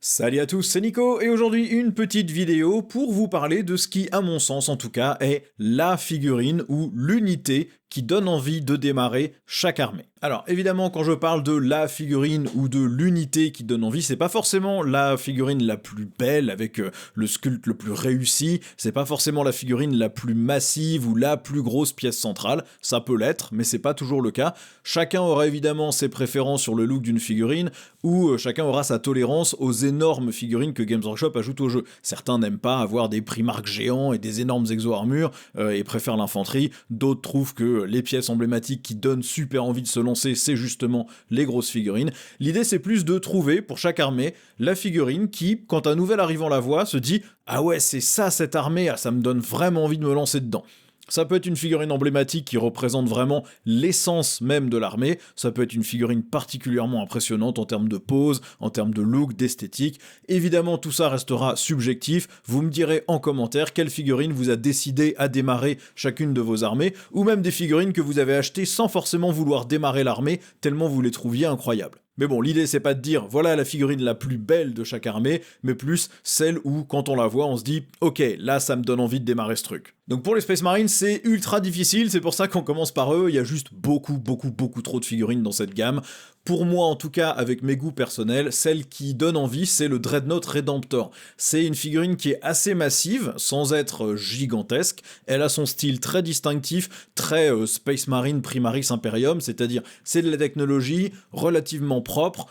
Salut à tous, c'est Nico, et aujourd'hui une petite vidéo pour vous parler de ce qui, à mon sens en tout cas, est la figurine ou l'unité qui donne envie de démarrer chaque armée. Alors évidemment, quand je parle de la figurine ou de l'unité qui donne envie, c'est pas forcément la figurine la plus belle avec le sculpte le plus réussi, c'est pas forcément la figurine la plus massive ou la plus grosse pièce centrale, ça peut l'être, mais c'est pas toujours le cas. Chacun aura évidemment ses préférences sur le look d'une figurine, ou chacun aura sa tolérance aux énormes figurines que Games Workshop ajoute au jeu. Certains n'aiment pas avoir des Primarques géants et des énormes exo-armures et préfèrent l'infanterie, d'autres trouvent que les pièces emblématiques qui donnent super envie de se lancer, c'est justement les grosses figurines. L'idée c'est plus de trouver pour chaque armée la figurine qui, quand un nouvel arrivant la voit, se dit « Ah ouais, c'est ça cette armée, ça me donne vraiment envie de me lancer dedans ». Ça peut être une figurine emblématique qui représente vraiment l'essence même de l'armée, ça peut être une figurine particulièrement impressionnante en termes de pose, en termes de look, d'esthétique. Évidemment, tout ça restera subjectif, vous me direz en commentaire quelle figurine vous a décidé à démarrer chacune de vos armées, ou même des figurines que vous avez achetées sans forcément vouloir démarrer l'armée, tellement vous les trouviez incroyables. Mais bon, l'idée c'est pas de dire voilà la figurine la plus belle de chaque armée, mais plus celle où quand on la voit on se dit ok, là ça me donne envie de démarrer ce truc. Donc pour les Space Marines c'est ultra difficile, c'est pour ça qu'on commence par eux, il y a juste beaucoup trop de figurines dans cette gamme. Pour moi en tout cas, avec mes goûts personnels, celle qui donne envie c'est le Dreadnought Redemptor. C'est une figurine qui est assez massive, sans être gigantesque, elle a son style très distinctif, très Space Marine Primaris Imperium, c'est-à-dire c'est de la technologie relativement propre,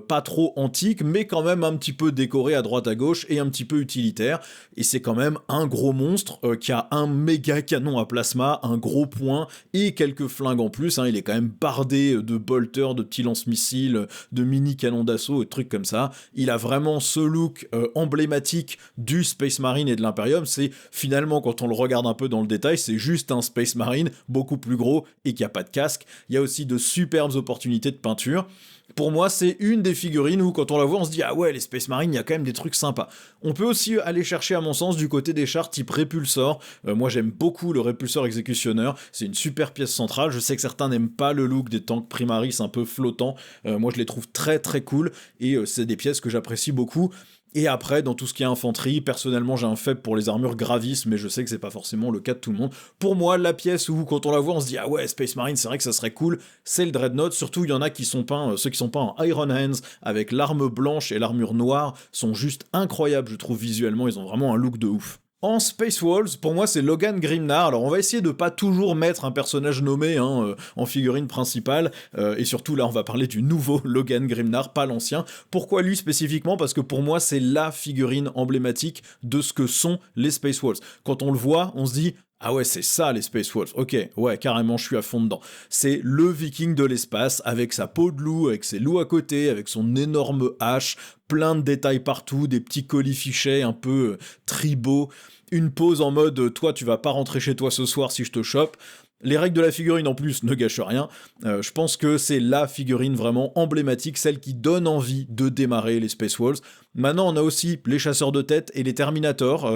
pas trop antique, mais quand même un petit peu décoré à droite à gauche et un petit peu utilitaire. Et c'est quand même un gros monstre qui a un méga canon à plasma, un gros poing et quelques flingues en plus. Il est quand même bardé de bolters, de petits lance-missiles, de mini canons d'assaut et trucs comme ça. Il a vraiment ce look emblématique du Space Marine et de l'Imperium. C'est finalement, quand on le regarde un peu dans le détail, c'est juste un Space Marine beaucoup plus gros et qui a pas de casque. Il y a aussi de superbes opportunités de peinture. Pour moi, c'est une des figurines où, quand on la voit, on se dit « Ah ouais, les Space Marines, il y a quand même des trucs sympas ». On peut aussi aller chercher, à mon sens, du côté des chars type Repulsor. Moi, j'aime beaucoup le Repulsor Exécutionneur. C'est une super pièce centrale. Je sais que certains n'aiment pas le look des tanks Primaris un peu flottants. Moi, je les trouve très cool. Et c'est des pièces que j'apprécie beaucoup. Et après, dans tout ce qui est infanterie, personnellement j'ai un faible pour les armures Gravis, mais je sais que c'est pas forcément le cas de tout le monde. Pour moi, la pièce où quand on la voit on se dit ah ouais, Space Marine, c'est vrai que ça serait cool, c'est le Dreadnought. Surtout il y en a qui sont peints, ceux qui sont peints en Iron Hands, avec l'arme blanche et l'armure noire, sont juste incroyables je trouve visuellement, ils ont vraiment un look de ouf. En Space Wolves, pour moi c'est Logan Grimnar. Alors on va essayer de pas toujours mettre un personnage nommé en figurine principale, et surtout là on va parler du nouveau Logan Grimnar, pas l'ancien. Pourquoi lui spécifiquement? Parce que pour moi c'est la figurine emblématique de ce que sont les Space Wolves. Quand on le voit, on se dit ah ouais, c'est ça les Space Wolves, ok, ouais, carrément, je suis à fond dedans. C'est le viking de l'espace, avec sa peau de loup, avec ses loups à côté, avec son énorme hache, plein de détails partout, des petits colifichets un peu tribaux, une pose en mode « toi, tu vas pas rentrer chez toi ce soir si je te chope ». Les règles de la figurine en plus ne gâchent rien, je pense que c'est la figurine vraiment emblématique, celle qui donne envie de démarrer les Space Wolves. Maintenant on a aussi les chasseurs de tête et les Terminators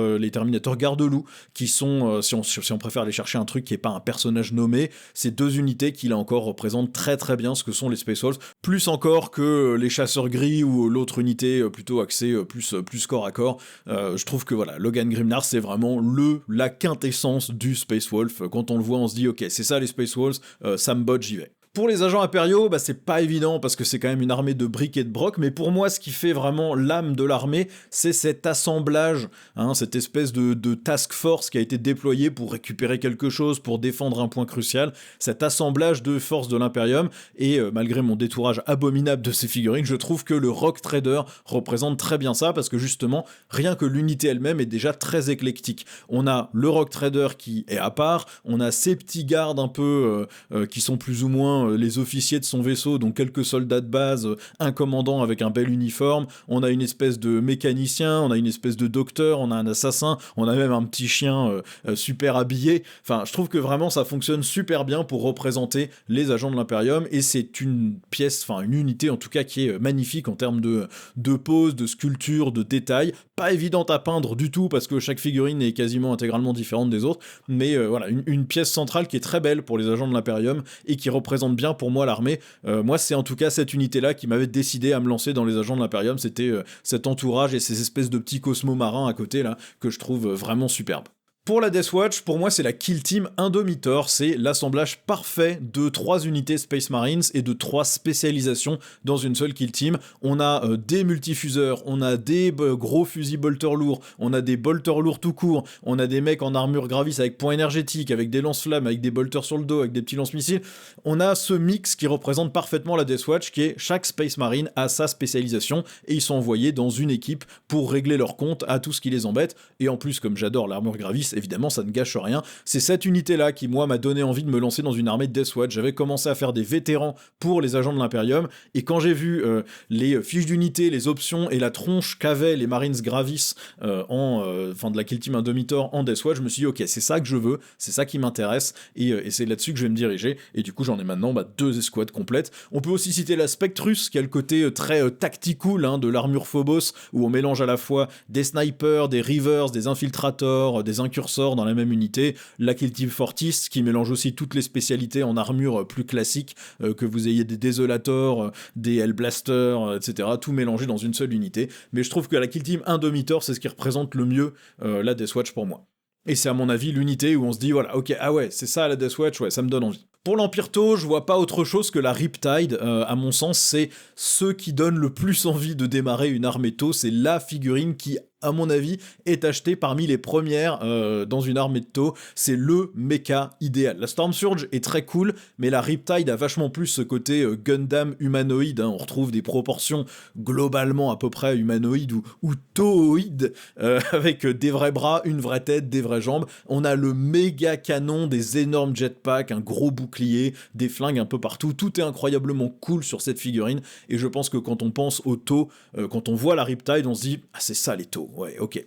garde-loups, qui sont, si on préfère aller chercher un truc qui est pas un personnage nommé, ces deux unités qui là encore représentent très bien ce que sont les Space Wolves, plus encore que les chasseurs gris ou l'autre unité plutôt axée plus corps à corps. Je trouve que voilà, Logan Grimnar c'est vraiment la quintessence du Space Wolf. Quand on le voit on se dit ok, c'est ça les Space Wolves, ça me botte, j'y vais. Pour les agents impériaux, c'est pas évident parce que c'est quand même une armée de briques et de broc, mais pour moi ce qui fait vraiment l'âme de l'armée, c'est cet assemblage, cette espèce de task force qui a été déployée pour récupérer quelque chose, pour défendre un point crucial, cet assemblage de forces de l'Imperium, et malgré mon détourage abominable de ces figurines, je trouve que le Rock Trader représente très bien ça, parce que justement, rien que l'unité elle-même est déjà très éclectique. On a le Rock Trader qui est à part, on a ces petits gardes un peu qui sont plus ou moins les officiers de son vaisseau, donc quelques soldats de base, un commandant avec un bel uniforme, on a une espèce de mécanicien, on a une espèce de docteur, on a un assassin, on a même un petit chien super habillé. Enfin, je trouve que vraiment ça fonctionne super bien pour représenter les agents de l'Imperium, et c'est une pièce, enfin une unité en tout cas qui est magnifique en termes de pose, de sculpture, de détails, pas évidente à peindre du tout, parce que chaque figurine est quasiment intégralement différente des autres, mais voilà, une pièce centrale qui est très belle pour les agents de l'Imperium, et qui représente bien pour moi l'armée. Moi, c'est en tout cas cette unité-là qui m'avait décidé à me lancer dans les agents de l'Imperium, c'était cet entourage et ces espèces de petits cosmos marins à côté, là, que je trouve vraiment superbe. Pour la Death Watch, pour moi c'est la Kill Team Indomitor, c'est l'assemblage parfait de 3 unités Space Marines et de 3 spécialisations dans une seule Kill Team. On a des multifuseurs, on a des gros fusils bolters lourds, on a des bolters lourds tout court, on a des mecs en armure Gravis avec points énergétiques, avec des lance-flammes, avec des bolters sur le dos, avec des petits lance-missiles. On a ce mix qui représente parfaitement la Death Watch, qui est chaque Space Marine a sa spécialisation et ils sont envoyés dans une équipe pour régler leur compte à tout ce qui les embête. Et en plus, comme j'adore l'armure Gravis, évidemment ça ne gâche rien. C'est cette unité-là qui, moi, m'a donné envie de me lancer dans une armée de Death Watch. J'avais commencé à faire des vétérans pour les agents de l'Imperium, et quand j'ai vu les fiches d'unité, les options et la tronche qu'avaient les Marines Gravis de la Kill Team Indomitor en Death Watch, je me suis dit ok, c'est ça que je veux, c'est ça qui m'intéresse, et c'est là-dessus que je vais me diriger, et du coup j'en ai maintenant 2 escouades complètes. On peut aussi citer la Spectrus, qui a le côté très tactical de l'armure Phobos, où on mélange à la fois des snipers, des reavers, des infiltrators, des incurseurs dans la même unité, la Kill Team Fortis, qui mélange aussi toutes les spécialités en armure plus classiques, que vous ayez des Désolators, des Hellblasters, etc., tout mélangé dans une seule unité. Mais je trouve que la Kill Team Indomitor, c'est ce qui représente le mieux la Death Watch pour moi. Et c'est à mon avis l'unité où on se dit voilà, ok, ah ouais, c'est ça la Death Watch, ouais, ça me donne envie. Pour l'Empire Tau, je vois pas autre chose que la Riptide, à mon sens, c'est ce qui donne le plus envie de démarrer une armée Tau, c'est la figurine qui, à mon avis, est achetée parmi les premières dans une armée de Tau, c'est le mecha idéal. La Storm Surge est très cool, mais la Riptide a vachement plus ce côté Gundam humanoïde, on retrouve des proportions globalement à peu près humanoïdes ou tauoïdes, avec des vrais bras, une vraie tête, des vraies jambes. On a le méga canon, des énormes jetpacks, un gros bouclier, des flingues un peu partout, tout est incroyablement cool sur cette figurine, et je pense que quand on pense aux Tau, quand on voit la Riptide, on se dit ah c'est ça les Tau. Ouais, ok.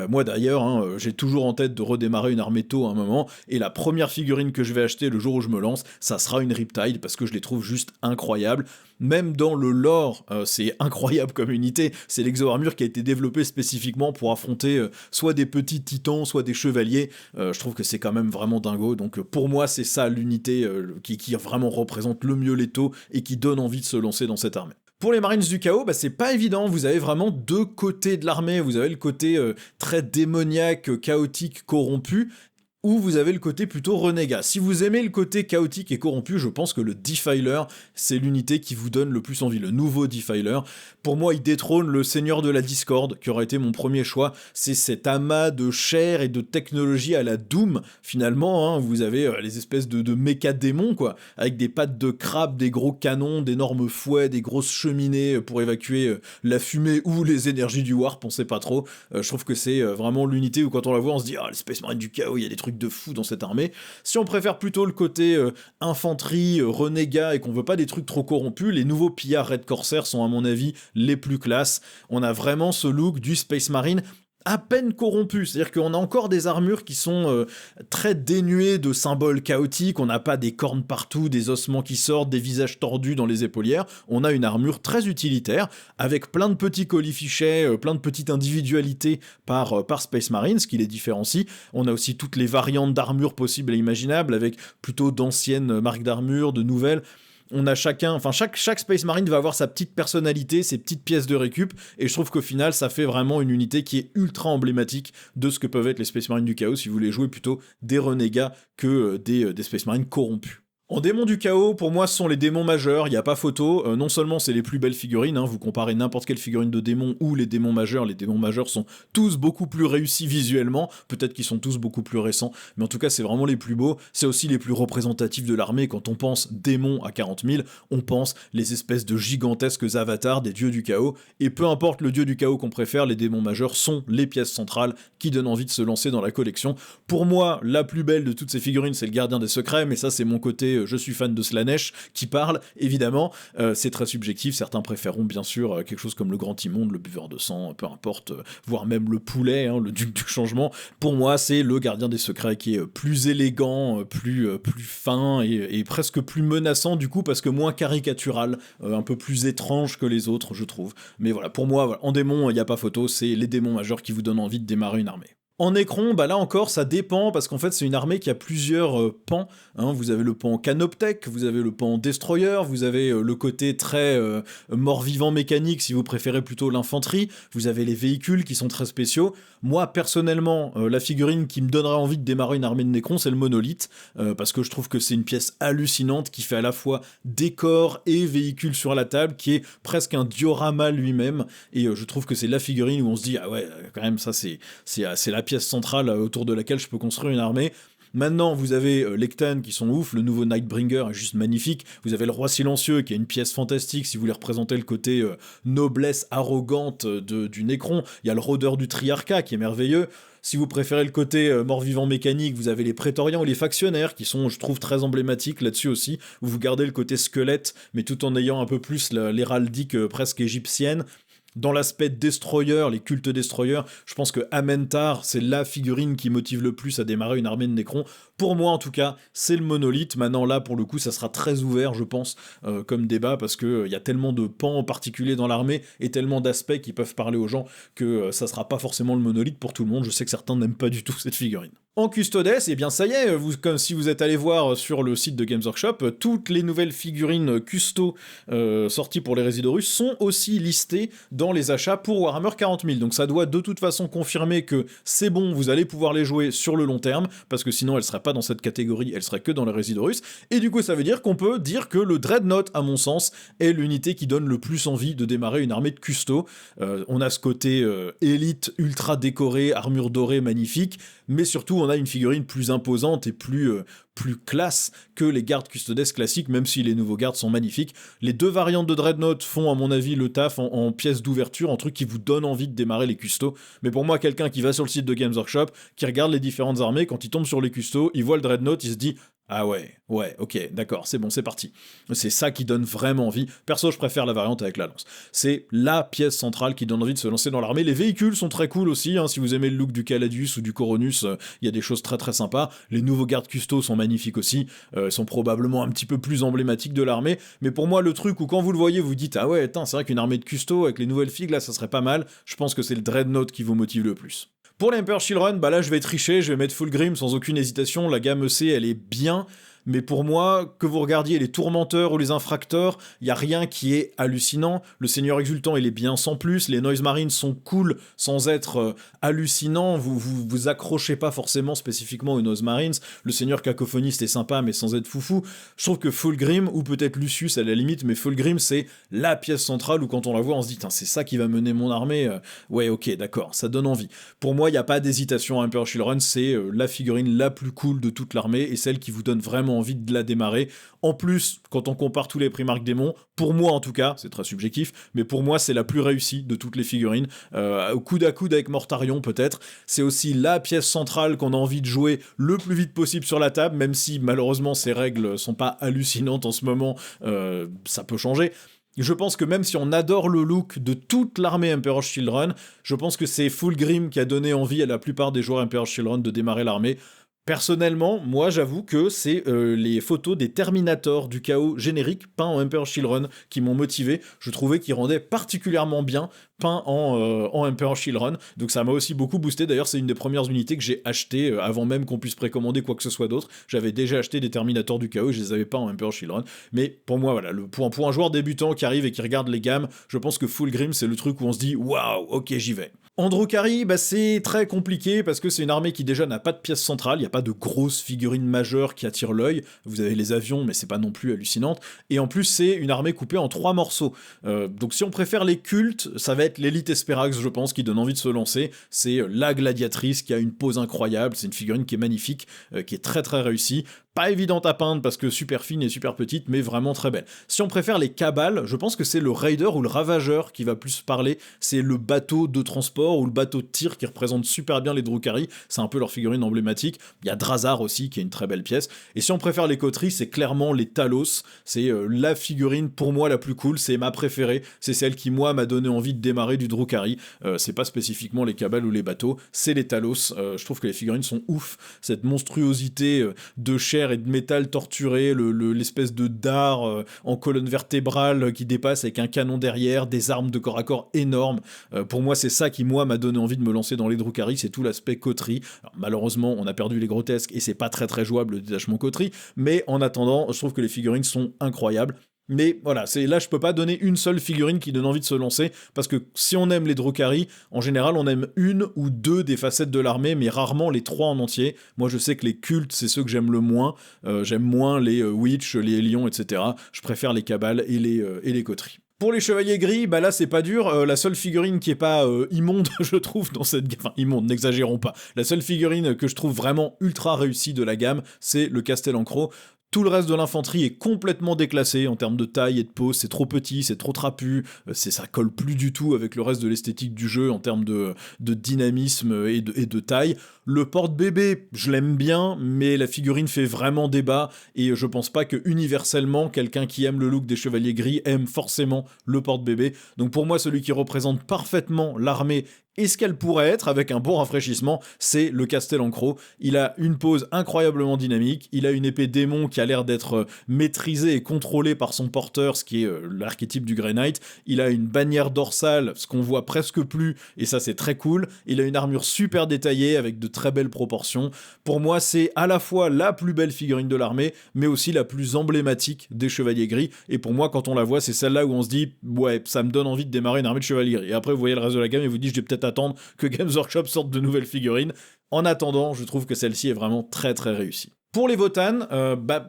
Moi d'ailleurs, j'ai toujours en tête de redémarrer une armée Tau à un moment, et la première figurine que je vais acheter le jour où je me lance, ça sera une Riptide, parce que je les trouve juste incroyables. Même dans le lore, c'est incroyable comme unité, c'est l'exo-armure qui a été développée spécifiquement pour affronter soit des petits titans, soit des chevaliers. Je trouve que c'est quand même vraiment dingo, donc pour moi c'est ça l'unité qui vraiment représente le mieux les Tau, et qui donne envie de se lancer dans cette armée. Pour les Marines du Chaos, c'est pas évident, vous avez vraiment 2 côtés de l'armée, vous avez le côté très démoniaque, chaotique, corrompu, ou vous avez le côté plutôt renégat. Si vous aimez le côté chaotique et corrompu, je pense que le Defiler, c'est l'unité qui vous donne le plus envie, le nouveau Defiler. Pour moi, il détrône le Seigneur de la Discorde, qui aurait été mon premier choix. C'est cet amas de chair et de technologie à la Doom, finalement. Vous avez les espèces de méca-démons, quoi, avec des pattes de crabe, des gros canons, d'énormes fouets, des grosses cheminées pour évacuer la fumée ou les énergies du Warp, on sait pas trop. Je trouve que c'est vraiment l'unité où quand on la voit, on se dit « Ah, l'espèce marine du chaos, il y a des trucs de fou dans cette armée ». Si on préfère plutôt le côté infanterie, renégat, et qu'on veut pas des trucs trop corrompus, les nouveaux pillards Red Corsair sont à mon avis les plus classes. On a vraiment ce look du Space Marine à peine corrompu, c'est-à-dire qu'on a encore des armures qui sont très dénuées de symboles chaotiques, on n'a pas des cornes partout, des ossements qui sortent, des visages tordus dans les épaulières, on a une armure très utilitaire, avec plein de petits colifichets, plein de petites individualités par Space Marine, ce qui les différencie. On a aussi toutes les variantes d'armure possibles et imaginables, avec plutôt d'anciennes marques d'armure, de nouvelles. On a chaque Space Marine va avoir sa petite personnalité, ses petites pièces de récup, et je trouve qu'au final, ça fait vraiment une unité qui est ultra emblématique de ce que peuvent être les Space Marines du Chaos si vous voulez jouer plutôt des renégats que des Space Marines corrompus. En démons du chaos, pour moi, ce sont les démons majeurs, il n'y a pas photo. Non seulement c'est les plus belles figurines, vous comparez n'importe quelle figurine de démon ou les démons majeurs sont tous beaucoup plus réussis visuellement, peut-être qu'ils sont tous beaucoup plus récents, mais en tout cas c'est vraiment les plus beaux, c'est aussi les plus représentatifs de l'armée. Quand on pense démons à 40 000, on pense les espèces de gigantesques avatars des dieux du chaos, et peu importe le dieu du chaos qu'on préfère, les démons majeurs sont les pièces centrales qui donnent envie de se lancer dans la collection. Pour moi, la plus belle de toutes ces figurines, c'est le gardien des secrets, mais ça c'est mon côté je suis fan de Slanesh qui parle, évidemment, c'est très subjectif, certains préféreront bien sûr quelque chose comme le Grand Immonde, le Buveur de Sang, peu importe, voire même le Poulet, hein, le Duc du Changement. Pour moi, c'est le Gardien des Secrets qui est plus élégant, plus fin et presque plus menaçant du coup, parce que moins caricatural, un peu plus étrange que les autres, je trouve. Mais voilà, pour moi, voilà, en démon, il n'y a pas photo, c'est les démons majeurs qui vous donnent envie de démarrer une armée. En Necron, bah là encore, ça dépend, parce qu'en fait, c'est une armée qui a plusieurs pans. Hein. Vous avez le pan Canoptech, vous avez le pan Destroyer, vous avez le côté très mort-vivant mécanique, si vous préférez plutôt l'infanterie, vous avez les véhicules qui sont très spéciaux. Moi, personnellement, la figurine qui me donnerait envie de démarrer une armée de Necron, c'est le monolithe, parce que je trouve que c'est une pièce hallucinante qui fait à la fois décor et véhicule sur la table, qui est presque un diorama lui-même, et je trouve que c'est la figurine où on se dit, ah ouais, quand même, ça c'est la pièce centrale autour de laquelle je peux construire une armée. Maintenant, vous avez Lectane qui sont ouf, le nouveau Nightbringer est juste magnifique, vous avez le Roi Silencieux qui est une pièce fantastique si vous voulez représenter le côté noblesse arrogante du Necron, il y a le Rôdeur du Triarcat qui est merveilleux. Si vous préférez le côté mort-vivant mécanique, vous avez les Prétoriens ou les Factionnaires qui sont, je trouve, très emblématiques là-dessus aussi, où vous gardez le côté squelette, mais tout en ayant un peu plus l'héraldique presque égyptienne. Dans l'aspect Destroyer, les cultes Destroyer, je pense que Amentar, c'est la figurine qui motive le plus à démarrer une armée de Necron. Pour moi, en tout cas, c'est le monolithe. Maintenant, là, pour le coup, ça sera très ouvert, je pense, comme débat, parce qu'il y a tellement de pans particuliers dans l'armée et tellement d'aspects qui peuvent parler aux gens que ça sera pas forcément le monolithe pour tout le monde. Je sais que certains n'aiment pas du tout cette figurine. En Custodes, eh bien ça y est, comme si vous êtes allé voir sur le site de Games Workshop, toutes les nouvelles figurines custo sorties pour les Résidorus sont aussi listées dans les achats pour Warhammer 40 000. Donc ça doit de toute façon confirmer que c'est bon, vous allez pouvoir les jouer sur le long terme, parce que sinon elles seraient pas dans cette catégorie, elles seraient que dans les Résidorus. Et du coup ça veut dire qu'on peut dire que le Dreadnought, à mon sens, est l'unité qui donne le plus envie de démarrer une armée de custo. On a ce côté élite, ultra décoré, armure dorée magnifique, mais surtout on a une figurine plus imposante et plus classe que les gardes Custodes classiques, même si les nouveaux gardes sont magnifiques. Les deux variantes de Dreadnought font à mon avis le taf en pièces d'ouverture, en truc qui vous donne envie de démarrer les custos. Mais pour moi, quelqu'un qui va sur le site de Games Workshop, qui regarde les différentes armées, quand il tombe sur les custos, il voit le Dreadnought, il se dit ah ouais, ok, d'accord, c'est bon, c'est parti. C'est ça qui donne vraiment envie. Perso, je préfère la variante avec la lance. C'est la pièce centrale qui donne envie de se lancer dans l'armée. Les véhicules sont très cool aussi, hein. Si vous aimez le look du Caladius ou du Coronus, il y a des choses très très sympas. Les nouveaux gardes custos sont magnifiques aussi, sont probablement un petit peu plus emblématiques de l'armée, mais pour moi, le truc où quand vous le voyez, vous dites ah ouais, c'est vrai qu'une armée de custos avec les nouvelles figues, là, ça serait pas mal, je pense que c'est le Dreadnought qui vous motive le plus. Pour l'Emperor Children, bah là je vais tricher, je vais mettre Fulgrim sans aucune hésitation, la gamme EC elle est bien, mais pour moi, que vous regardiez les tourmenteurs ou les infracteurs, il y a rien qui est hallucinant. Le Seigneur Exultant, il est bien sans plus. Les Noise Marines sont cool sans être hallucinants. Vous accrochez pas forcément spécifiquement aux Noise Marines. Le Seigneur Cacophoniste est sympa, mais sans être foufou. Je trouve que Fulgrim, ou peut-être Lucius à la limite, mais Fulgrim, c'est la pièce centrale où quand on la voit, on se dit, c'est ça qui va mener mon armée. Ouais, ok, d'accord, ça donne envie. Pour moi, il n'y a pas d'hésitation à Emperor Children, c'est la figurine la plus cool de toute l'armée et celle qui vous donne vraiment envie de la démarrer. En plus, quand on compare tous les Primarques démons, pour moi en tout cas, c'est très subjectif, mais pour moi c'est la plus réussie de toutes les figurines, coude à coude avec Mortarion peut-être, c'est aussi la pièce centrale qu'on a envie de jouer le plus vite possible sur la table, même si malheureusement ces règles sont pas hallucinantes en ce moment, ça peut changer. Je pense que même si on adore le look de toute l'armée Emperor's Children, je pense que c'est Fulgrim qui a donné envie à la plupart des joueurs Emperor's Children de démarrer l'armée. Personnellement, moi j'avoue que c'est les photos des Terminators du chaos générique peints en Emperor's Children qui m'ont motivé. Je trouvais qu'ils rendaient particulièrement bien peints en Emperor's Children, donc ça m'a aussi beaucoup boosté. D'ailleurs c'est une des premières unités que j'ai achetées avant même qu'on puisse précommander quoi que ce soit d'autre. J'avais déjà acheté des Terminators du chaos et je les avais pas en Emperor's Children, mais pour moi voilà, pour un joueur débutant qui arrive et qui regarde les gammes, je pense que Fulgrim c'est le truc où on se dit waouh, ok j'y vais. Androkari, c'est très compliqué parce que c'est une armée qui déjà n'a pas de pièce centrale, il n'y a pas de grosses figurines majeures qui attirent l'œil, vous avez les avions mais c'est pas non plus hallucinante, et en plus c'est une armée coupée en 3 morceaux. Donc si on préfère les cultes, ça va être l'élite Esperax je pense qui donne envie de se lancer, c'est la gladiatrice qui a une pose incroyable, c'est une figurine qui est magnifique, qui est très très réussie. pas évidente à peindre parce que super fine et super petite, mais vraiment très belle. Si on préfère les cabales, je pense que c'est le Raider ou le Ravageur qui va plus parler. C'est le bateau de transport ou le bateau de tir qui représente super bien les Drukhari. C'est un peu leur figurine emblématique. Il y a Drazar aussi qui est une très belle pièce. Et si on préfère les coteries, c'est clairement les Talos. C'est la figurine pour moi la plus cool. C'est ma préférée. C'est celle qui moi m'a donné envie de démarrer du Drukhari. C'est pas spécifiquement les cabales ou les bateaux, c'est les Talos. Je trouve que les figurines sont ouf. Cette monstruosité de chair et de métal torturé, l'espèce de dard en colonne vertébrale qui dépasse avec un canon derrière, des armes de corps à corps énormes. Pour moi, c'est ça qui, moi, m'a donné envie de me lancer dans les Drukhari, c'est tout l'aspect coterie. Alors, malheureusement, on a perdu les grotesques et c'est pas très très jouable le détachement coterie, mais en attendant, je trouve que les figurines sont incroyables. Mais voilà, là je peux pas donner une seule figurine qui donne envie de se lancer, parce que si on aime les Drukhari, en général on aime une ou deux des facettes de l'armée, mais rarement les trois en entier. Moi je sais que les cultes, c'est ceux que j'aime le moins. J'aime moins les Witch, les Lions, etc. Je préfère les Cabales et les coteries. Pour les chevaliers gris, bah là c'est pas dur, la seule figurine qui est pas immonde, je trouve, dans cette gamme, enfin immonde, n'exagérons pas, la seule figurine que je trouve vraiment ultra réussie de la gamme, c'est le Castellancro. Tout le reste de l'infanterie est complètement déclassé en termes de taille et de pose, c'est trop petit, c'est trop trapu, ça colle plus du tout avec le reste de l'esthétique du jeu en termes de dynamisme et de taille. Le porte-bébé, je l'aime bien, mais la figurine fait vraiment débat, et je pense pas que universellement, quelqu'un qui aime le look des chevaliers gris aime forcément le porte-bébé. Donc pour moi, celui qui représente parfaitement l'armée et ce qu'elle pourrait être avec un bon rafraîchissement, c'est le Castellancro. Il a une pose incroyablement dynamique, il a une épée démon qui a l'air d'être maîtrisée et contrôlée par son porteur, ce qui est l'archétype du Grey Knight. Il a une bannière dorsale, ce qu'on voit presque plus, et ça c'est très cool. Il a une armure super détaillée avec de très belles proportions. Pour moi, c'est à la fois la plus belle figurine de l'armée, mais aussi la plus emblématique des chevaliers gris. Et pour moi, quand on la voit, c'est celle-là où on se dit, ouais, ça me donne envie de démarrer une armée de chevaliers gris. Et après, vous voyez le reste de la gamme et vous dites, je vais peut-être attendre que Games Workshop sorte de nouvelles figurines. En attendant, je trouve que celle-ci est vraiment très très réussie. Pour les Votann,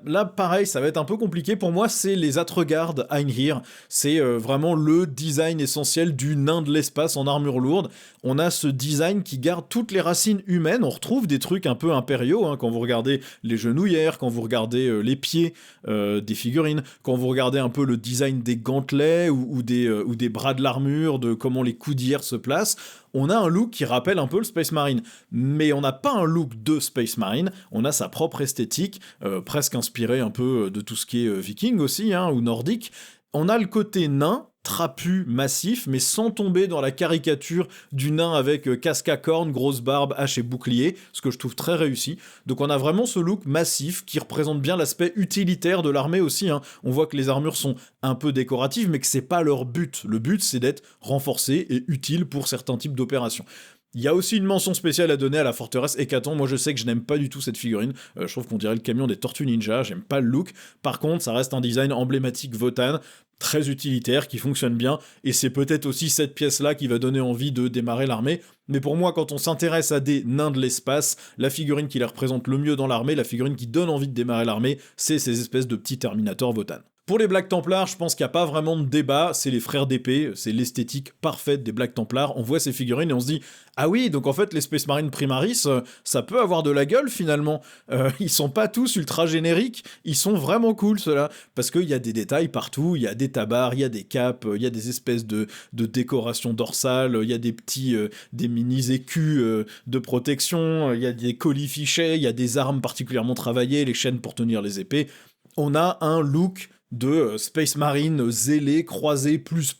là pareil, ça va être un peu compliqué. Pour moi, c'est les Atregard Einhir. C'est vraiment le design essentiel du nain de l'espace en armure lourde. On a ce design qui garde toutes les racines humaines. On retrouve des trucs un peu impériaux, hein, quand vous regardez les genouillères, quand vous regardez les pieds des figurines, quand vous regardez un peu le design des gantelets ou des bras de l'armure, de comment les coudières se placent. On a un look qui rappelle un peu le Space Marine, mais on n'a pas un look de Space Marine, on a sa propre esthétique, presque inspirée un peu de tout ce qui est viking aussi, hein, ou nordique. On a le côté nain, trapu, massif, mais sans tomber dans la caricature du nain avec casque à cornes, grosse barbe, hache et bouclier, ce que je trouve très réussi. Donc on a vraiment ce look massif qui représente bien l'aspect utilitaire de l'armée aussi, hein. On voit que les armures sont un peu décoratives, mais que c'est pas leur but. Le but, c'est d'être renforcé et utile pour certains types d'opérations. Il y a aussi une mention spéciale à donner à la forteresse Hécaton. Moi je sais que je n'aime pas du tout cette figurine, je trouve qu'on dirait le camion des Tortues Ninja, j'aime pas le look. Par contre ça reste un design emblématique Votann, très utilitaire, qui fonctionne bien, et c'est peut-être aussi cette pièce-là qui va donner envie de démarrer l'armée. Mais pour moi, quand on s'intéresse à des nains de l'espace, la figurine qui les représente le mieux dans l'armée, la figurine qui donne envie de démarrer l'armée, c'est ces espèces de petits Terminators Votann. Pour les Black Templars, je pense qu'il n'y a pas vraiment de débat, c'est les frères d'épée, c'est l'esthétique parfaite des Black Templars. On voit ces figurines et on se dit, ah oui, donc en fait les Space Marine Primaris, ça peut avoir de la gueule finalement. Ils sont pas tous ultra génériques, ils sont vraiment cool ceux-là, parce qu'il y a des détails partout, il y a des tabards, il y a des capes, il y a des espèces de décorations dorsales, il y a des mini écus de protection, il y a des colis fichets, il y a des armes particulièrement travaillées, les chaînes pour tenir les épées. On a un look de Space Marine zélé, croisé, plus,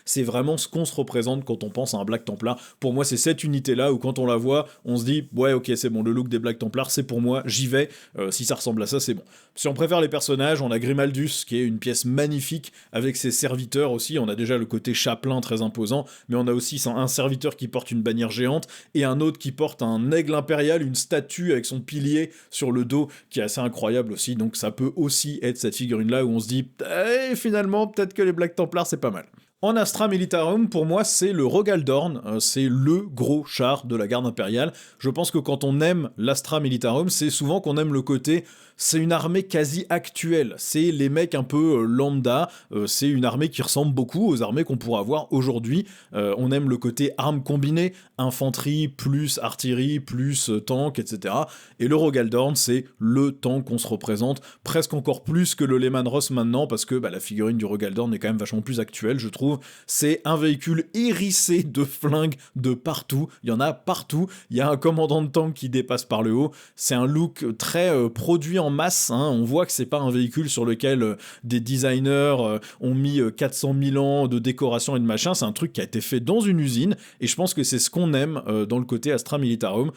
c'est vraiment ce qu'on se représente quand on pense à un Black Templar. Pour moi, c'est cette unité-là où quand on la voit, on se dit, ouais, ok, c'est bon, le look des Black Templars, c'est pour moi, j'y vais, si ça ressemble à ça, c'est bon. Si on préfère les personnages, on a Grimaldus, qui est une pièce magnifique, avec ses serviteurs aussi, on a déjà le côté chapelain très imposant, mais on a aussi un serviteur qui porte une bannière géante, et un autre qui porte un aigle impérial, une statue avec son pilier sur le dos, qui est assez incroyable aussi, donc ça peut aussi être cette figurine-là où on se dit, finalement, peut-être que les Black Templars, c'est pas mal. En Astra Militarum, pour moi, c'est le Rogaldorn, c'est le gros char de la garde impériale. Je pense que quand on aime l'Astra Militarum, c'est souvent qu'on aime le côté, c'est une armée quasi actuelle, c'est les mecs un peu lambda, c'est une armée qui ressemble beaucoup aux armées qu'on pourrait avoir aujourd'hui. On aime le côté armes combinées, infanterie plus artillerie plus tank, etc. Et le Rogaldorn, c'est le tank qu'on se représente, presque encore plus que le Lehman Ross maintenant, parce que la figurine du Rogaldorn est quand même vachement plus actuelle, je trouve. C'est un véhicule hérissé de flingues de partout, il y en a partout, il y a un commandant de tank qui dépasse par le haut, c'est un look très produit en masse, hein. On voit que c'est pas un véhicule sur lequel des designers ont mis 400 000 ans de décoration et de machin, c'est un truc qui a été fait dans une usine, et je pense que c'est ce qu'on aime dans le côté Astra Militarum.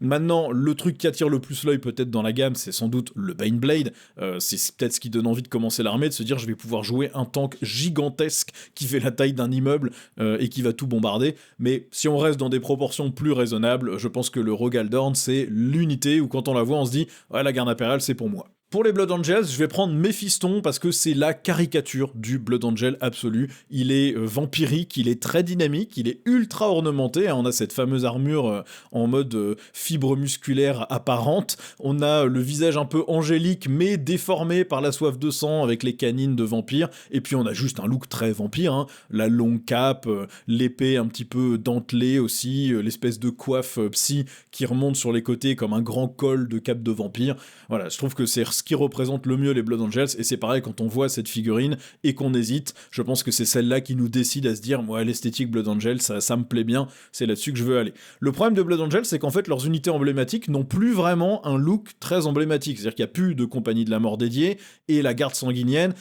Maintenant, le truc qui attire le plus l'œil peut-être dans la gamme, c'est sans doute le Baneblade. C'est peut-être ce qui donne envie de commencer l'armée, de se dire je vais pouvoir jouer un tank gigantesque qui fait la taille d'un immeuble et qui va tout bombarder. Mais si on reste dans des proportions plus raisonnables, je pense que le Rogaldorn, c'est l'unité où quand on la voit, on se dit ouais, la garde impériale, c'est pour moi. Pour les Blood Angels, je vais prendre Méphiston parce que c'est la caricature du Blood Angel absolu. Il est vampirique, il est très dynamique, il est ultra ornementé. On a cette fameuse armure en mode fibre musculaire apparente. On a le visage un peu angélique mais déformé par la soif de sang avec les canines de vampire. Et puis on a juste un look très vampire, hein. La longue cape, l'épée un petit peu dentelée aussi, l'espèce de coiffe psy qui remonte sur les côtés comme un grand col de cape de vampire. Voilà, je trouve que c'est ce qui représente le mieux les Blood Angels, et c'est pareil quand on voit cette figurine et qu'on hésite, je pense que c'est celle-là qui nous décide à se dire moi l'esthétique Blood Angel ça me plaît bien, c'est là-dessus que je veux aller. Le problème de Blood Angel, c'est qu'en fait leurs unités emblématiques n'ont plus vraiment un look très emblématique, c'est-à-dire qu'il n'y a plus de compagnie de la mort dédiée, et la garde sanguinienne,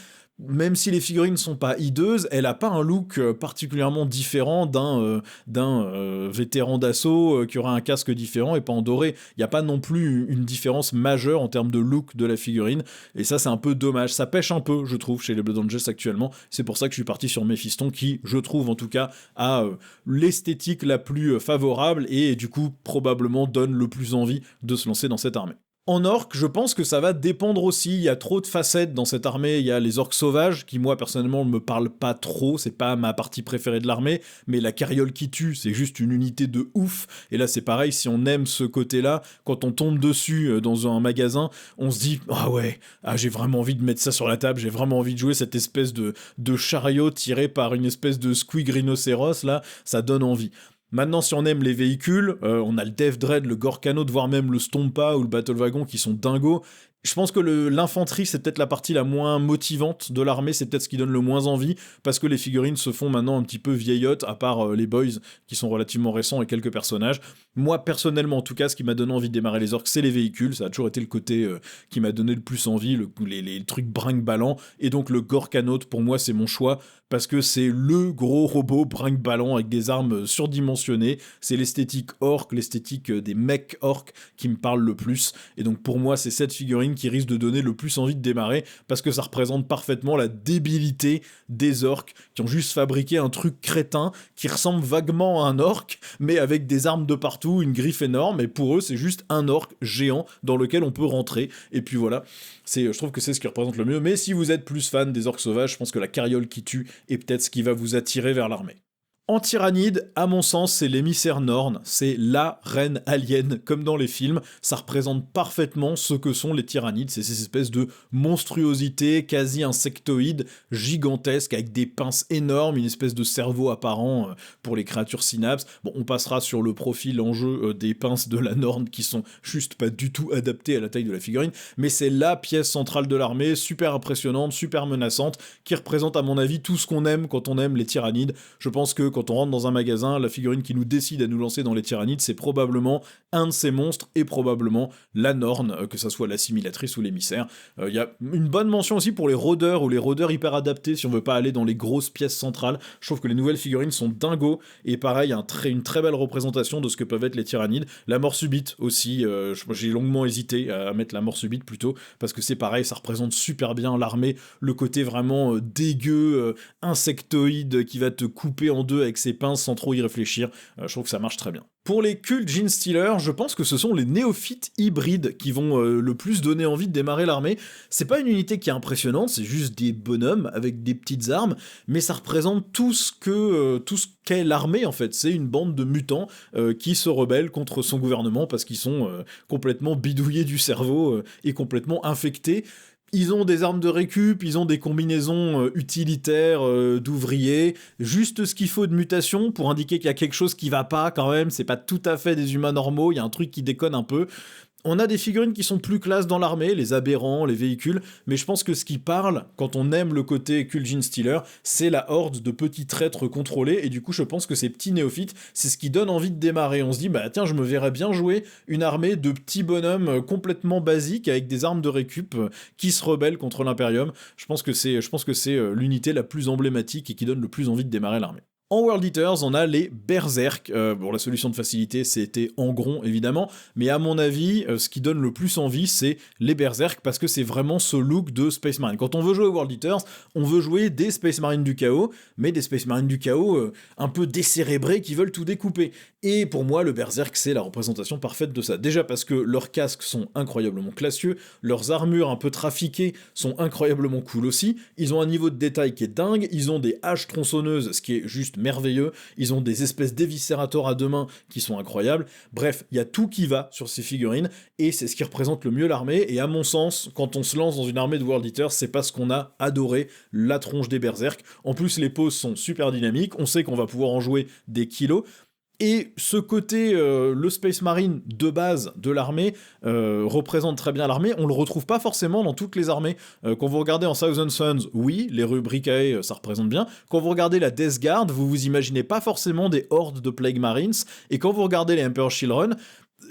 même si les figurines sont pas hideuses, elle a pas un look particulièrement différent d'un vétéran d'assaut qui aura un casque différent et pas en doré. Il y a pas non plus une différence majeure en termes de look de la figurine, et ça c'est un peu dommage. Ça pêche un peu, je trouve, chez les Blood Angels actuellement. C'est pour ça que je suis parti sur Méphiston, qui, je trouve en tout cas, a l'esthétique la plus favorable et du coup probablement donne le plus envie de se lancer dans cette armée. En orque, je pense que ça va dépendre aussi, il y a trop de facettes dans cette armée, il y a les orques sauvages, qui moi personnellement ne me parlent pas trop, c'est pas ma partie préférée de l'armée, mais la carriole qui tue, c'est juste une unité de ouf, et là c'est pareil, si on aime ce côté-là, quand on tombe dessus dans un magasin, on se dit « Ah ouais, j'ai vraiment envie de mettre ça sur la table, j'ai vraiment envie de jouer cette espèce de chariot tiré par une espèce de squig rhinocéros, là, ça donne envie ». Maintenant, si on aime les véhicules, on a le Death Dread, le Gorkanaut, voire même le Stompa ou le Battle Wagon qui sont dingos. Je pense que l'infanterie, c'est peut-être la partie la moins motivante de l'armée, c'est peut-être ce qui donne le moins envie, parce que les figurines se font maintenant un petit peu vieillottes, à part les Boys, qui sont relativement récents, et quelques personnages. Moi, personnellement, en tout cas, ce qui m'a donné envie de démarrer les orques, c'est les véhicules, ça a toujours été le côté qui m'a donné le plus envie, les trucs brinque-ballant, et donc le Gorkanaut, pour moi, c'est mon choix, parce que c'est le gros robot brinque-ballant avec des armes surdimensionnées, c'est l'esthétique orc, l'esthétique des mecs orcs qui me parle le plus, et donc pour moi, c'est cette figurine qui risque de donner le plus envie de démarrer, parce que ça représente parfaitement la débilité des orques, qui ont juste fabriqué un truc crétin, qui ressemble vaguement à un orc, mais avec des armes de partout, une griffe énorme, et pour eux, c'est juste un orc géant dans lequel on peut rentrer, et puis voilà, je trouve que c'est ce qui représente le mieux, mais si vous êtes plus fan des orques sauvages, je pense que la carriole qui tue est peut-être ce qui va vous attirer vers l'armée. En tyrannide, à mon sens, c'est l'émissaire Norn, c'est la reine alien, comme dans les films, ça représente parfaitement ce que sont les tyrannides, c'est ces espèces de monstruosités quasi insectoïdes, gigantesques, avec des pinces énormes, une espèce de cerveau apparent pour les créatures synapses. Bon, on passera sur le profil en jeu des pinces de la Norn, qui sont juste pas du tout adaptées à la taille de la figurine, mais c'est la pièce centrale de l'armée, super impressionnante, super menaçante, qui représente à mon avis tout ce qu'on aime quand on aime les tyrannides. Je pense que quand on rentre dans un magasin, la figurine qui nous décide à nous lancer dans les tyrannides, c'est probablement un de ces monstres, et probablement la Norn, que ça soit l'assimilatrice ou l'émissaire. Il y a une bonne mention aussi pour les rôdeurs, ou les rôdeurs hyper adaptés, si on veut pas aller dans les grosses pièces centrales. Je trouve que les nouvelles figurines sont dingos, et pareil, une très belle représentation de ce que peuvent être les tyrannides. La mort subite aussi, j'ai longuement hésité à mettre la mort subite plutôt, parce que c'est pareil, ça représente super bien l'armée, le côté vraiment dégueu, insectoïde, qui va te couper en deux avec ses pinces sans trop y réfléchir, je trouve que ça marche très bien. Pour les cultes Genestealer, je pense que ce sont les néophytes hybrides qui vont le plus donner envie de démarrer l'armée. C'est pas une unité qui est impressionnante, c'est juste des bonhommes avec des petites armes, mais ça représente tout ce qu'est l'armée en fait. C'est une bande de mutants qui se rebellent contre son gouvernement parce qu'ils sont complètement bidouillés du cerveau et complètement infectés. Ils ont des armes de récup, ils ont des combinaisons utilitaires d'ouvriers, juste ce qu'il faut de mutation pour indiquer qu'il y a quelque chose qui va pas quand même, c'est pas tout à fait des humains normaux, il y a un truc qui déconne un peu. On a des figurines qui sont plus classe dans l'armée, les aberrants, les véhicules, mais je pense que ce qui parle, quand on aime le côté Cult Genestealer, c'est la horde de petits traîtres contrôlés, et du coup je pense que ces petits néophytes, c'est ce qui donne envie de démarrer. On se dit, bah tiens, je me verrais bien jouer une armée de petits bonhommes complètement basiques, avec des armes de récup, qui se rebellent contre l'Imperium. Je pense que c'est l'unité la plus emblématique et qui donne le plus envie de démarrer l'armée. En World Eaters, on a les Berserk. Bon, la solution de facilité, c'était Angron, évidemment, mais à mon avis, ce qui donne le plus envie, c'est les Berserk, parce que c'est vraiment ce look de Space Marine. Quand on veut jouer aux World Eaters, on veut jouer des Space Marines du chaos, mais des Space Marines du chaos un peu décérébrés qui veulent tout découper. Et pour moi, le Berserk, c'est la représentation parfaite de ça. Déjà parce que leurs casques sont incroyablement classieux, leurs armures un peu trafiquées sont incroyablement cool aussi, ils ont un niveau de détail qui est dingue, ils ont des haches tronçonneuses, ce qui est juste merveilleux, ils ont des espèces d'éviscérators à deux mains qui sont incroyables, bref, il y a tout qui va sur ces figurines, et c'est ce qui représente le mieux l'armée, et à mon sens, quand on se lance dans une armée de World Eaters, c'est parce qu'on a adoré la tronche des Berserk. En plus, les poses sont super dynamiques, on sait qu'on va pouvoir en jouer des kilos, et ce côté, le Space Marine de base de l'armée, représente très bien l'armée, on le retrouve pas forcément dans toutes les armées. Quand vous regardez en Thousand Suns, oui, les rubricae, ça représente bien. Quand vous regardez la Death Guard, vous vous imaginez pas forcément des hordes de Plague Marines, et quand vous regardez les Emperor Children,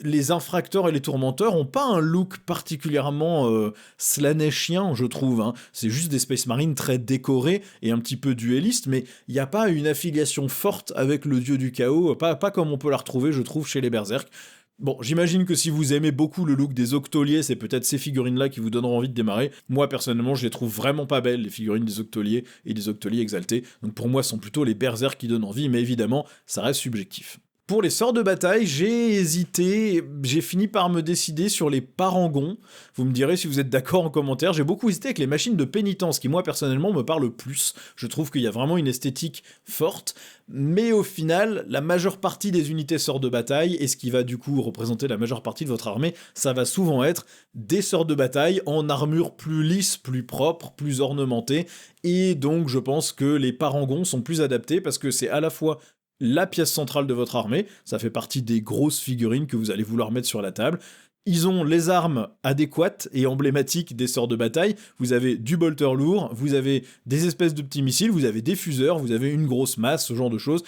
les infracteurs et les tourmenteurs ont pas un look particulièrement slaneshien, je trouve, hein. C'est juste des Space Marines très décorés et un petit peu duellistes, mais il n'y a pas une affiliation forte avec le dieu du chaos, pas comme on peut la retrouver, je trouve, chez les Berserk. Bon, j'imagine que si vous aimez beaucoup le look des Octoliers, c'est peut-être ces figurines-là qui vous donneront envie de démarrer. Moi, personnellement, je les trouve vraiment pas belles, les figurines des Octoliers et des Octoliers exaltés. Donc pour moi, ce sont plutôt les Berserk qui donnent envie, mais évidemment, ça reste subjectif. Pour les sorts de bataille, j'ai hésité, j'ai fini par me décider sur les parangons. Vous me direz si vous êtes d'accord en commentaire. J'ai beaucoup hésité avec les machines de pénitence, qui moi personnellement me parlent plus. Je trouve qu'il y a vraiment une esthétique forte, mais au final, la majeure partie des unités sorts de bataille, et ce qui va du coup représenter la majeure partie de votre armée, ça va souvent être des sorts de bataille en armure plus lisse, plus propre, plus ornementée, et donc je pense que les parangons sont plus adaptés, parce que c'est à la fois la pièce centrale de votre armée, ça fait partie des grosses figurines que vous allez vouloir mettre sur la table. Ils ont les armes adéquates et emblématiques des sorts de bataille. Vous avez du bolter lourd, vous avez des espèces de petits missiles, vous avez des fuseurs, vous avez une grosse masse, ce genre de choses.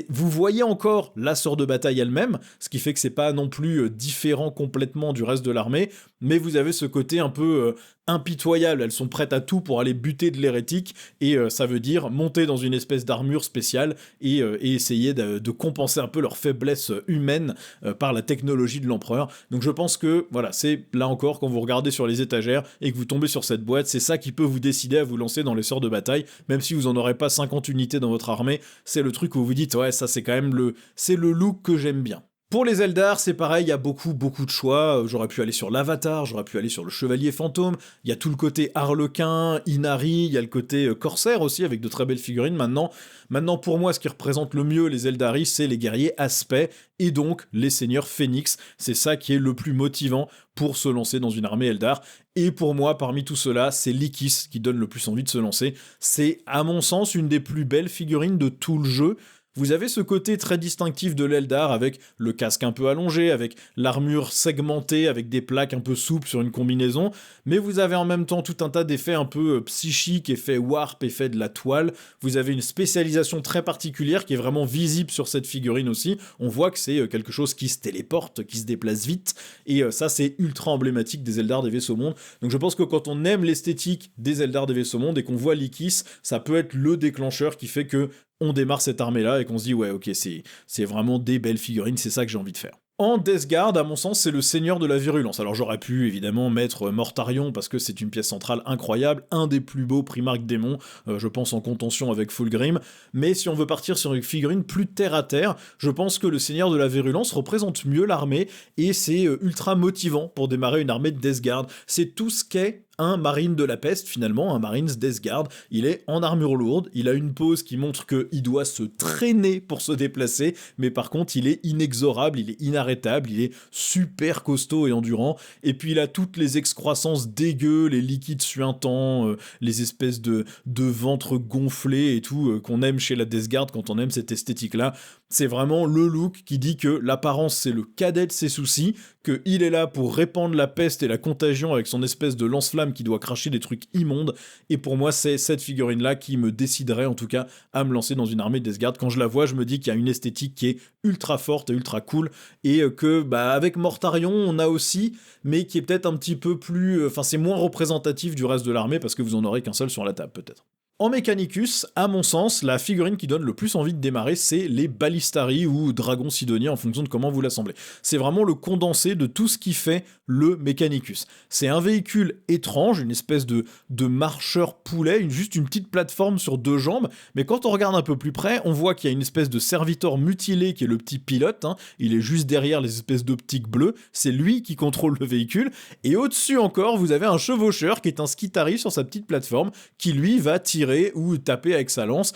Vous voyez encore la sort de bataille elle-même, ce qui fait que c'est pas non plus différent complètement du reste de l'armée, mais vous avez ce côté un peu impitoyable. Elles sont prêtes à tout pour aller buter de l'hérétique, et ça veut dire monter dans une espèce d'armure spéciale et essayer de compenser un peu leur faiblesse humaine par la technologie de l'empereur. Donc je pense que, voilà, c'est là encore, quand vous regardez sur les étagères et que vous tombez sur cette boîte, c'est ça qui peut vous décider à vous lancer dans les sorts de bataille, même si vous en aurez pas 50 unités dans votre armée, c'est le truc où vous dites, ouais, ça c'est quand même c'est le look que j'aime bien. Pour les Eldar, c'est pareil, il y a beaucoup de choix. J'aurais pu aller sur l'Avatar, j'aurais pu aller sur le Chevalier Fantôme, il y a tout le côté Harlequin, Inari, il y a le côté Corsaire aussi, avec de très belles figurines. Maintenant, pour moi, ce qui représente le mieux les Eldaris, c'est les guerriers Aspect, et donc les seigneurs Phénix. C'est ça qui est le plus motivant pour se lancer dans une armée Eldar. Et pour moi, parmi tout cela, c'est Lycis qui donne le plus envie de se lancer. C'est, à mon sens, une des plus belles figurines de tout le jeu. Vous avez ce côté très distinctif de l'Eldar, avec le casque un peu allongé, avec l'armure segmentée, avec des plaques un peu souples sur une combinaison, mais vous avez en même temps tout un tas d'effets un peu psychiques, effets warp, effets de la toile. Vous avez une spécialisation très particulière qui est vraiment visible sur cette figurine aussi. On voit que c'est quelque chose qui se téléporte, qui se déplace vite, et ça c'est ultra emblématique des Eldar des Vaisseaux Mondes. Donc je pense que quand on aime l'esthétique des Eldar des Vaisseaux Mondes et qu'on voit Lycis, ça peut être le déclencheur qui fait que on démarre cette armée-là et qu'on se dit ouais ok c'est vraiment des belles figurines, c'est ça que j'ai envie de faire. En Death Guard, à mon sens, c'est le seigneur de la virulence. Alors j'aurais pu évidemment mettre Mortarion parce que c'est une pièce centrale incroyable, un des plus beaux Primarch démons, je pense en contention avec Fulgrim, mais si on veut partir sur une figurine plus terre à terre, je pense que le seigneur de la virulence représente mieux l'armée et c'est ultra motivant pour démarrer une armée de Death Guard. C'est tout ce qu'est un marine de la peste, finalement, un marines Death Guard. Il est en armure lourde, il a une pose qui montre qu'il doit se traîner pour se déplacer, mais par contre il est inexorable, il est inarrêtable, il est super costaud et endurant, et puis il a toutes les excroissances dégueu, les liquides suintants, les espèces de ventre gonflé et tout, qu'on aime chez la Death Guard quand on aime cette esthétique-là. C'est vraiment le look qui dit que l'apparence c'est le cadet de ses soucis, qu'il est là pour répandre la peste et la contagion avec son espèce de lance-flamme qui doit cracher des trucs immondes, et pour moi c'est cette figurine-là qui me déciderait en tout cas à me lancer dans une armée de Death Guard. Quand je la vois, je me dis qu'il y a une esthétique qui est ultra forte et ultra cool, et que avec Mortarion on a aussi, mais qui est peut-être un petit peu plus... Enfin c'est moins représentatif du reste de l'armée parce que vous en aurez qu'un seul sur la table peut-être. En Mechanicus, à mon sens, la figurine qui donne le plus envie de démarrer, c'est les Ballistari ou Dragons Sidoniens en fonction de comment vous l'assemblez. C'est vraiment le condensé de tout ce qui fait le Mechanicus. C'est un véhicule étrange, une espèce de marcheur poulet, juste une petite plateforme sur deux jambes, mais quand on regarde un peu plus près, on voit qu'il y a une espèce de serviteur mutilé qui est le petit pilote, il est juste derrière les espèces d'optiques bleues, c'est lui qui contrôle le véhicule, et au-dessus encore, vous avez un chevaucheur qui est un Skitari sur sa petite plateforme, qui lui va tirer ou taper avec sa lance.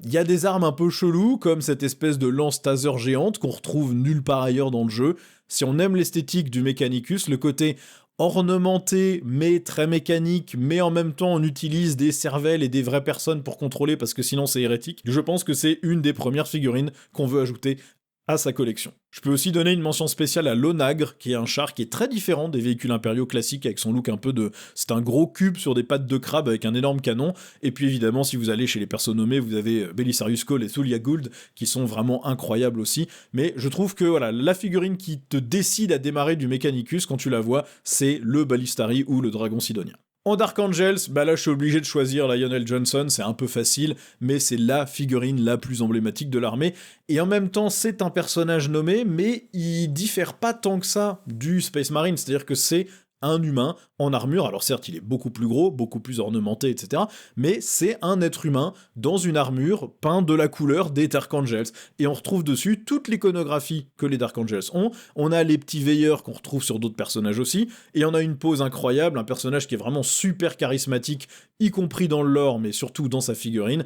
Il y a des armes un peu cheloues, comme cette espèce de lance taser géante qu'on retrouve nulle part ailleurs dans le jeu. Si on aime l'esthétique du Mechanicus, le côté ornementé, mais très mécanique, mais en même temps on utilise des cervelles et des vraies personnes pour contrôler, parce que sinon c'est hérétique, je pense que c'est une des premières figurines qu'on veut ajouter à sa collection. Je peux aussi donner une mention spéciale à l'Onagre, qui est un char qui est très différent des véhicules impériaux classiques, avec son look un peu de... C'est un gros cube sur des pattes de crabe avec un énorme canon, et puis évidemment, si vous allez chez les persos nommés, vous avez Belisarius Cawl et Thulia Gould, qui sont vraiment incroyables aussi, mais je trouve que voilà, la figurine qui te décide à démarrer du Mechanicus, quand tu la vois, c'est le Ballistari ou le Dragon Sidonien. En Dark Angels, là je suis obligé de choisir Lionel Johnson, c'est un peu facile, mais c'est la figurine la plus emblématique de l'armée, et en même temps c'est un personnage nommé, mais il diffère pas tant que ça du Space Marine, c'est-à-dire que c'est un humain en armure, alors certes il est beaucoup plus gros, beaucoup plus ornementé, etc., mais c'est un être humain dans une armure peinte de la couleur des Dark Angels, et on retrouve dessus toute l'iconographie que les Dark Angels ont. On a les petits veilleurs qu'on retrouve sur d'autres personnages aussi, et on a une pose incroyable, un personnage qui est vraiment super charismatique, y compris dans le lore, mais surtout dans sa figurine.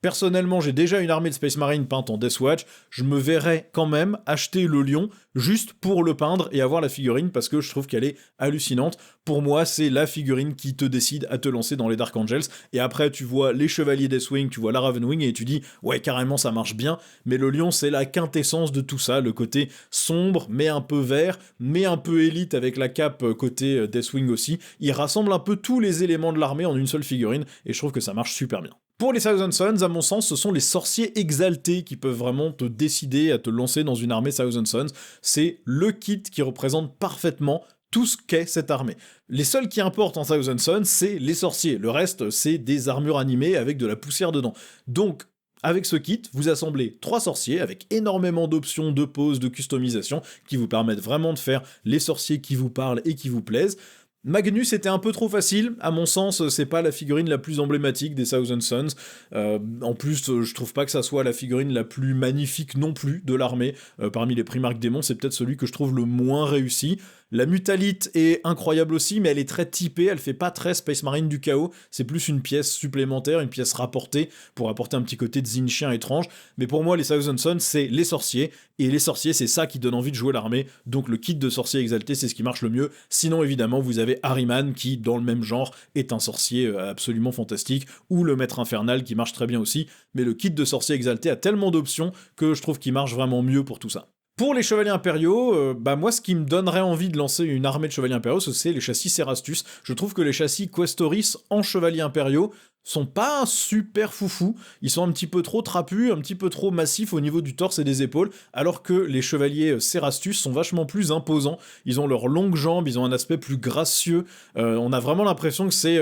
Personnellement, j'ai déjà une armée de Space Marine peinte en Deathwatch, je me verrais quand même acheter le lion juste pour le peindre et avoir la figurine parce que je trouve qu'elle est hallucinante. Pour moi, c'est la figurine qui te décide à te lancer dans les Dark Angels, et après tu vois les Chevaliers Deathwing, tu vois la Ravenwing et tu dis ouais carrément ça marche bien, mais le lion c'est la quintessence de tout ça, le côté sombre mais un peu vert, mais un peu élite avec la cape côté Deathwing aussi, il rassemble un peu tous les éléments de l'armée en une seule figurine et je trouve que ça marche super bien. Pour les Thousand Sons, à mon sens, ce sont les sorciers exaltés qui peuvent vraiment te décider à te lancer dans une armée Thousand Sons. C'est le kit qui représente parfaitement tout ce qu'est cette armée. Les seuls qui importent en Thousand Sons, c'est les sorciers. Le reste, c'est des armures animées avec de la poussière dedans. Donc, avec ce kit, vous assemblez 3 sorciers avec énormément d'options, de poses, de customisation qui vous permettent vraiment de faire les sorciers qui vous parlent et qui vous plaisent. Magnus était un peu trop facile, à mon sens c'est pas la figurine la plus emblématique des Thousand Sons, en plus je trouve pas que ça soit la figurine la plus magnifique non plus de l'armée, parmi les Primarch démons c'est peut-être celui que je trouve le moins réussi. La Mutalite est incroyable aussi, mais elle est très typée, elle fait pas très Space Marine du chaos, c'est plus une pièce supplémentaire, une pièce rapportée, pour apporter un petit côté Zinchien étrange, mais pour moi les Thousand Sons c'est les sorciers, et les sorciers c'est ça qui donne envie de jouer l'armée, donc le kit de sorcier exalté c'est ce qui marche le mieux, sinon évidemment vous avez Ahriman qui dans le même genre est un sorcier absolument fantastique, ou le Maître Infernal qui marche très bien aussi, mais le kit de sorcier exalté a tellement d'options que je trouve qu'il marche vraiment mieux pour tout ça. Pour les Chevaliers Impériaux, moi ce qui me donnerait envie de lancer une armée de Chevaliers Impériaux, c'est les châssis Cerastus. Je trouve que les châssis Questoris en Chevaliers Impériaux sont pas super foufou, ils sont un petit peu trop trapus, un petit peu trop massifs au niveau du torse et des épaules, alors que les chevaliers Cerastus sont vachement plus imposants, ils ont leurs longues jambes, ils ont un aspect plus gracieux, on a vraiment l'impression que c'est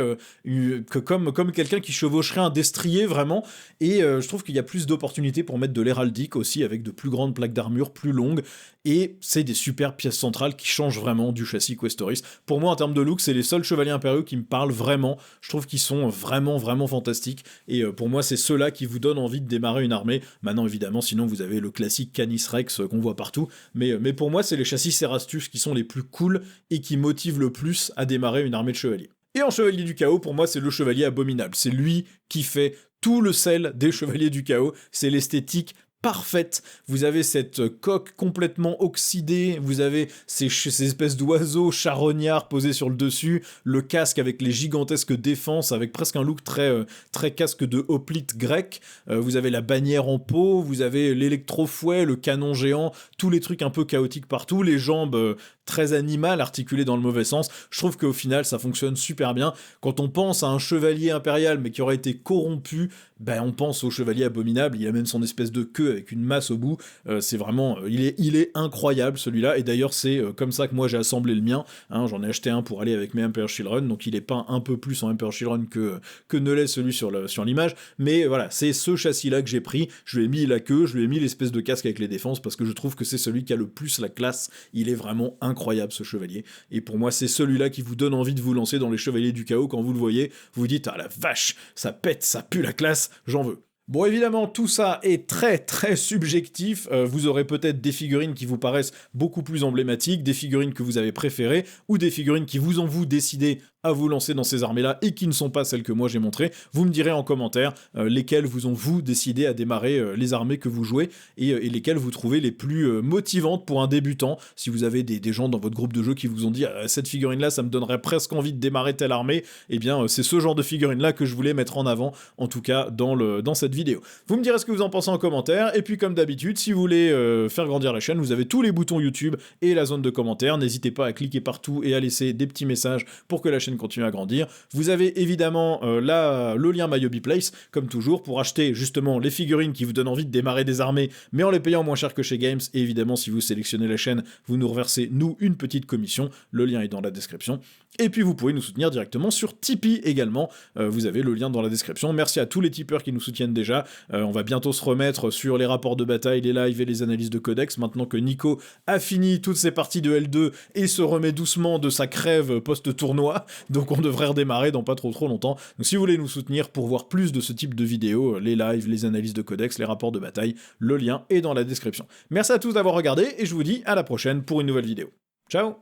comme quelqu'un qui chevaucherait un destrier vraiment, et je trouve qu'il y a plus d'opportunités pour mettre de l'héraldique aussi, avec de plus grandes plaques d'armure, plus longues, et c'est des super pièces centrales qui changent vraiment du châssis Questoris. Pour moi, en termes de look, c'est les seuls chevaliers impériaux qui me parlent vraiment, je trouve qu'ils sont vraiment fantastiques, et pour moi, c'est ceux-là qui vous donnent envie de démarrer une armée. Maintenant, évidemment, sinon, vous avez le classique Canis Rex qu'on voit partout, mais pour moi, c'est les châssis Cerastus qui sont les plus cool et qui motivent le plus à démarrer une armée de chevaliers. Et en Chevalier du Chaos, pour moi, c'est le Chevalier Abominable. C'est lui qui fait tout le sel des Chevaliers du Chaos. C'est l'esthétique parfaite. Vous avez cette coque complètement oxydée, vous avez ces espèces d'oiseaux charognards posés sur le dessus, le casque avec les gigantesques défenses, avec presque un look très casque de hoplite grec, vous avez la bannière en peau, vous avez l'électrofouet, le canon géant, tous les trucs un peu chaotiques partout, les jambes très animales, articulées dans le mauvais sens. Je trouve qu'au final, ça fonctionne super bien. Quand on pense à un chevalier impérial, mais qui aurait été corrompu, ben on pense au chevalier abominable, il a même son espèce de queue avec une masse au bout, c'est vraiment, il est incroyable celui-là, et d'ailleurs c'est comme ça que moi j'ai assemblé le mien, hein, j'en ai acheté un pour aller avec mes Emperor Shield Run, donc il est peint un peu plus en Emperor Shield Run que ne l'est celui sur l'image, mais voilà, c'est ce châssis-là que j'ai pris, je lui ai mis la queue, je lui ai mis l'espèce de casque avec les défenses, parce que je trouve que c'est celui qui a le plus la classe, il est vraiment incroyable ce chevalier, et pour moi c'est celui-là qui vous donne envie de vous lancer dans les chevaliers du chaos, quand vous le voyez, vous vous dites, ah la vache, ça pète, ça pue la classe, j'en veux. Bon, évidemment, tout ça est très subjectif, vous aurez peut-être des figurines qui vous paraissent beaucoup plus emblématiques, des figurines que vous avez préférées, ou des figurines qui vous ont décidé à vous lancer dans ces armées-là et qui ne sont pas celles que moi j'ai montrées. Vous me direz en commentaire lesquelles vous ont décidé à démarrer les armées que vous jouez et lesquelles vous trouvez les plus motivantes pour un débutant. Si vous avez des gens dans votre groupe de jeu qui vous ont dit cette figurine-là, ça me donnerait presque envie de démarrer telle armée, eh bien c'est ce genre de figurine-là que je voulais mettre en avant, en tout cas dans cette vidéo. Vous me direz ce que vous en pensez en commentaire, et puis comme d'habitude, si vous voulez faire grandir la chaîne, vous avez tous les boutons YouTube et la zone de commentaires, n'hésitez pas à cliquer partout et à laisser des petits messages pour que la chaîne continue à grandir. Vous avez évidemment le lien MyHobbyPlace, comme toujours, pour acheter justement les figurines qui vous donnent envie de démarrer des armées, mais en les payant moins cher que chez Games, et évidemment si vous sélectionnez la chaîne, vous nous reversez, nous, une petite commission, le lien est dans la description, et puis vous pouvez nous soutenir directement sur Tipeee également, vous avez le lien dans la description. Merci à tous les tipeurs qui nous soutiennent déjà, on va bientôt se remettre sur les rapports de bataille, les lives et les analyses de codex, maintenant que Nico a fini toutes ses parties de L2 et se remet doucement de sa crève post-tournoi, donc on devrait redémarrer dans pas trop longtemps. Donc si vous voulez nous soutenir pour voir plus de ce type de vidéos, les lives, les analyses de codex, les rapports de bataille, le lien est dans la description. Merci à tous d'avoir regardé, et je vous dis à la prochaine pour une nouvelle vidéo. Ciao!